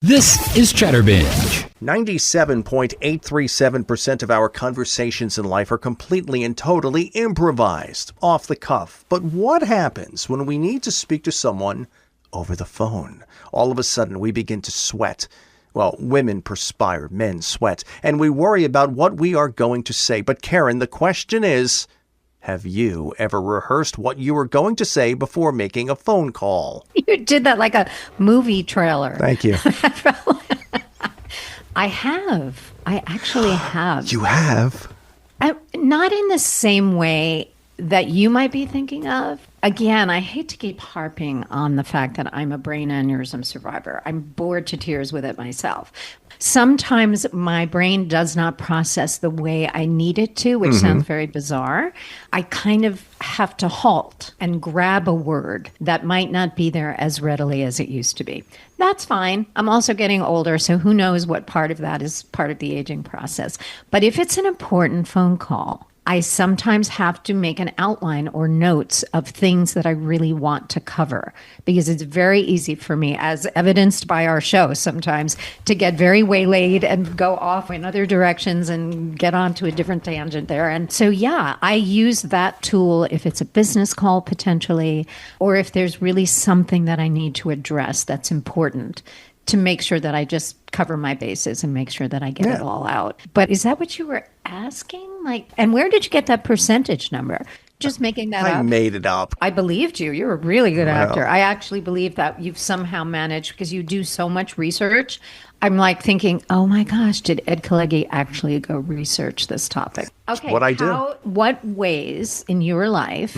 This is Chatterbinge. 97.837% of our conversations in life are completely and totally improvised, off the cuff. But what happens when we need to speak to someone over the phone? All of a sudden, we begin to sweat. Well, women perspire, men sweat, and we worry about what we are going to say. But Caryn, the question is, have you ever rehearsed what you were going to say before making a phone call? You did that like a movie trailer. Thank you. I have. I actually have. You have? Not in the same way that you might be thinking of. Again, I hate to keep harping on the fact that I'm a brain aneurysm survivor. I'm bored to tears with it myself. Sometimes my brain does not process the way I need it to, which sounds very bizarre. I kind of have to halt and grab a word that might not be there as readily as it used to be. That's fine. I'm also getting older, so who knows what part of that is part of the aging process. But if it's an important phone call, I sometimes have to make an outline or notes of things that I really want to cover, because it's very easy for me, as evidenced by our show sometimes, to get very waylaid and go off in other directions and get onto a different tangent there. And so, yeah, I use that tool if it's a business call potentially, or if there's really something that I need to address that's important, to make sure that I just cover my bases and make sure that I get it all out. But is that what you were asking? And where did you get that percentage number? Just making that up? I made it up. I believed you. You're a really good actor. I actually believe that you've somehow managed, because you do so much research. I'm like thinking, oh my gosh, did Ed Kalegi actually go research this topic? Okay. What I do. What ways in your life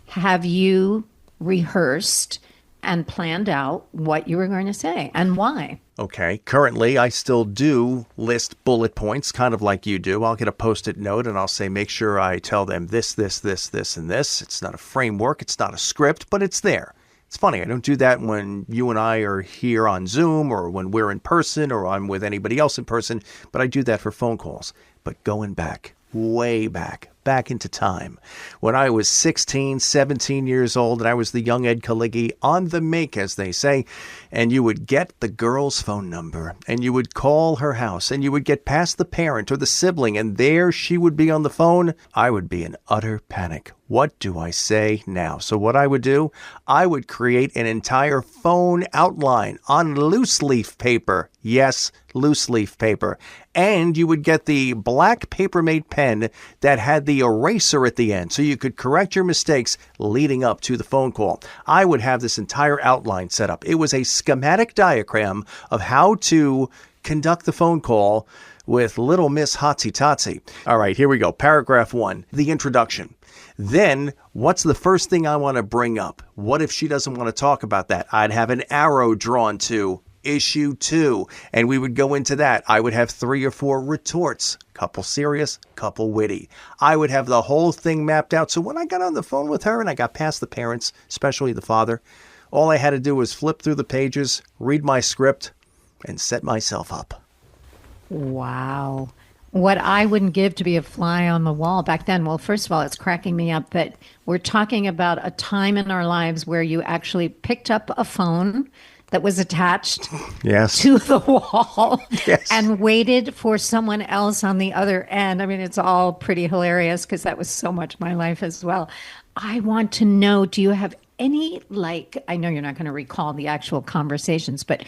have you rehearsed and planned out what you were going to say and why? Okay. Currently, I still do list bullet points, kind of like you do. I'll get a Post-it note and I'll say, make sure I tell them this, this, this, this, and this. It's not a framework. It's not a script, but it's there. It's funny. I don't do that when you and I are here on Zoom or when we're in person or I'm with anybody else in person, but I do that for phone calls. But going back, way back into time, when I was 16, 17 years old, and I was the young Ed Kalegi on the make, as they say, and you would get the girl's phone number, and you would call her house, and you would get past the parent or the sibling, and there she would be on the phone. I would be in utter panic. What do I say now? So what I would do, I would create an entire phone outline on loose leaf paper. Yes, loose leaf paper. And you would get the black Papermate pen that had the eraser at the end, so you could correct your mistakes leading up to the phone call. I would have this entire outline set up. It was a schematic diagram of how to conduct the phone call with little Miss Hotsy Totsy. All right, here we go. Paragraph 1, the introduction. Then, what's the first thing I want to bring up? What if she doesn't want to talk about that? I'd have an arrow drawn to issue 2, and we would go into that. I would have 3 or 4 retorts, couple serious, couple witty. I would have the whole thing mapped out. So when I got on the phone with her and I got past the parents, especially the father, all I had to do was flip through the pages, read my script, and set myself up. Wow. What I wouldn't give to be a fly on the wall back then. Well, first of all, it's cracking me up that we're talking about a time in our lives where you actually picked up a phone that was attached to the wall and waited for someone else on the other end. I mean, it's all pretty hilarious because that was so much my life as well. I want to know, do you have any, I know you're not going to recall the actual conversations, but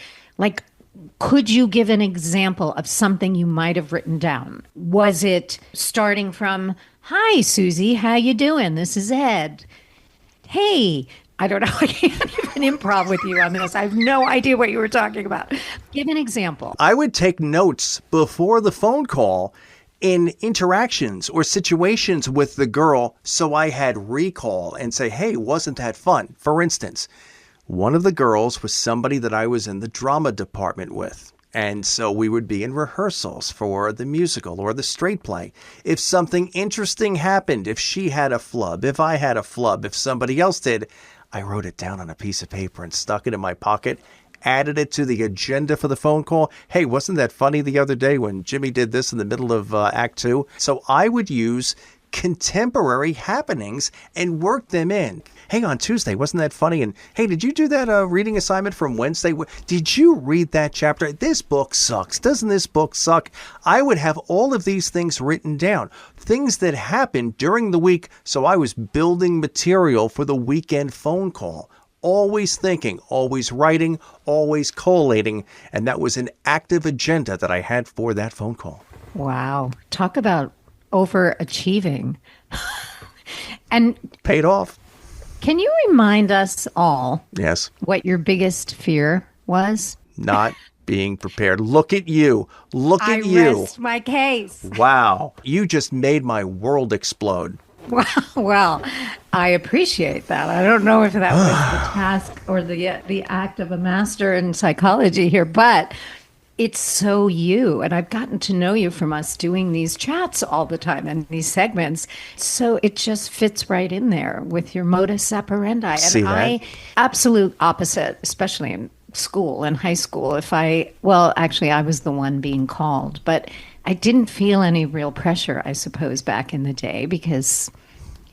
could you give an example of something you might have written down? Was it starting from, hi, Susie, how you doing? This is Ed. Hey, I don't know. I can't even improv with you on this. I have no idea what you were talking about. Give an example. I would take notes before the phone call in interactions or situations with the girl, so I had recall and say, hey, wasn't that fun? For instance, one of the girls was somebody that I was in the drama department with. And so we would be in rehearsals for the musical or the straight play. If something interesting happened, if she had a flub, if I had a flub, if somebody else did, I wrote it down on a piece of paper and stuck it in my pocket, added it to the agenda for the phone call. Hey, wasn't that funny the other day when Jimmy did this in the middle of Act 2? So I would use contemporary happenings and work them in. Hey, on Tuesday, wasn't that funny? And hey, did you do that reading assignment from Wednesday? Did you read that chapter? This book sucks. Doesn't this book suck? I would have all of these things written down, things that happened during the week, so I was building material for the weekend phone call. Always thinking, always writing, always collating, and that was an active agenda that I had for that phone call. Wow. Talk about overachieving. And paid off. Can you remind us all Yes. what your biggest fear was? Not being prepared. Look at you. Look at you. I rest my case. Wow. You just made my world explode. Well, I appreciate that. I don't know if that was the task or the act of a master in psychology here, but it's so you. And I've gotten to know you from us doing these chats all the time and these segments. So it just fits right in there with your modus operandi. See And that? I, absolute opposite, especially in school and high school. Actually, I was the one being called, but I didn't feel any real pressure, I suppose, back in the day, because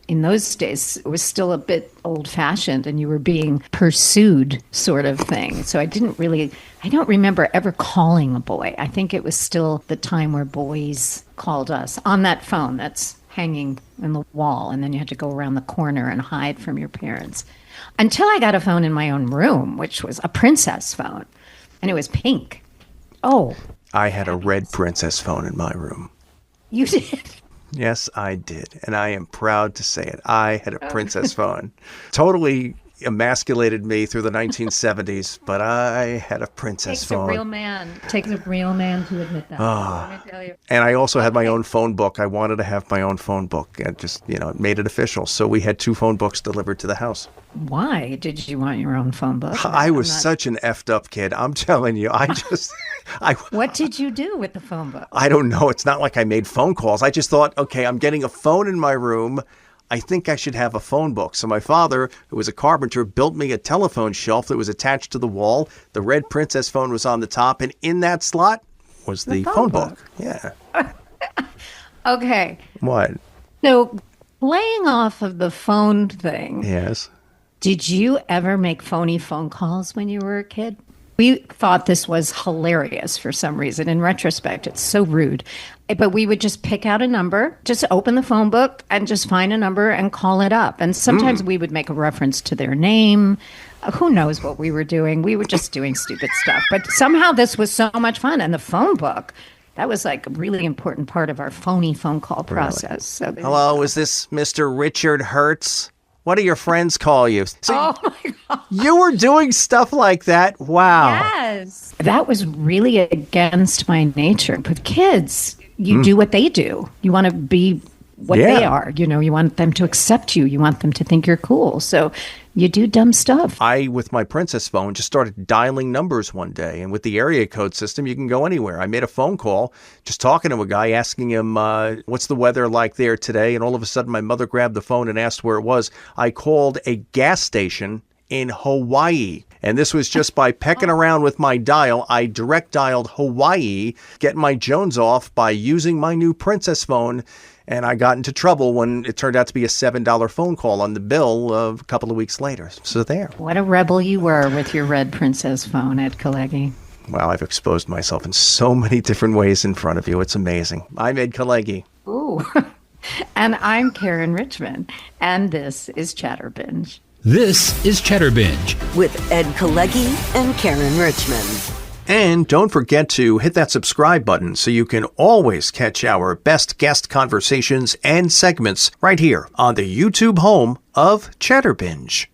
in those days, it was still a bit old-fashioned and you were being pursued sort of thing. So I don't remember ever calling a boy. I think it was still the time where boys called us on that phone that's hanging in the wall, and then you had to go around the corner and hide from your parents. Until I got a phone in my own room, which was a princess phone, and it was pink. Oh. I had a red princess phone in my room. You did? Yes, I did. And I am proud to say it. I had a princess phone. Totally emasculated me through the 1970s, but I had a princess phone. Takes a real man to admit that. Let me tell you. And I also had my own phone book. I wanted to have my own phone book and just, it made it official. So we had 2 phone books delivered to the house. Why did you want your own phone book? I was such an effed up kid. I'm telling you, What did you do with the phone book? I don't know. It's not like I made phone calls. I just thought, okay, I'm getting a phone in my room. I think I should have a phone book. So my father, who was a carpenter, built me a telephone shelf that was attached to the wall. The red princess phone was on the top, and in that slot was the phone book. Yeah. Okay. What? So, playing off of the phone thing. Yes. Did you ever make phony phone calls when you were a kid? We thought this was hilarious for some reason. In retrospect, it's so rude. But we would just pick out a number, just open the phone book and just find a number and call it up. And sometimes we would make a reference to their name. Who knows what we were doing? We were just doing stupid stuff. But somehow this was so much fun. And the phone book, that was like a really important part of our phony phone call process. Really? So hello, is this Mr. Richard Hertz? What do your friends call you? So oh, my God. You were doing stuff like that? Wow. Yes. That was really against my nature. With kids, you do what they do. You want to be what they are. You want them to accept you. You want them to think you're cool. So you do dumb stuff. I, with my princess phone, just started dialing numbers one day. And with the area code system, you can go anywhere. I made a phone call, just talking to a guy, asking him, what's the weather like there today? And all of a sudden, my mother grabbed the phone and asked where it was. I called a gas station in Hawaii. And this was just by pecking around with my dial. I direct dialed Hawaii, getting my Jones off by using my new princess phone. And I got into trouble when it turned out to be a $7 phone call on the bill a couple of weeks later. So there. What a rebel you were with your red princess phone at Kalegi. Wow, I've exposed myself in so many different ways in front of you. It's amazing. I'm Ed Kalegi. Ooh. And I'm Caryn Richman. And this is Chatterbinge. This is Chatterbinge with Ed Kalegi and Caryn Richman. And don't forget to hit that subscribe button so you can always catch our best guest conversations and segments right here on the YouTube home of Chatterbinge.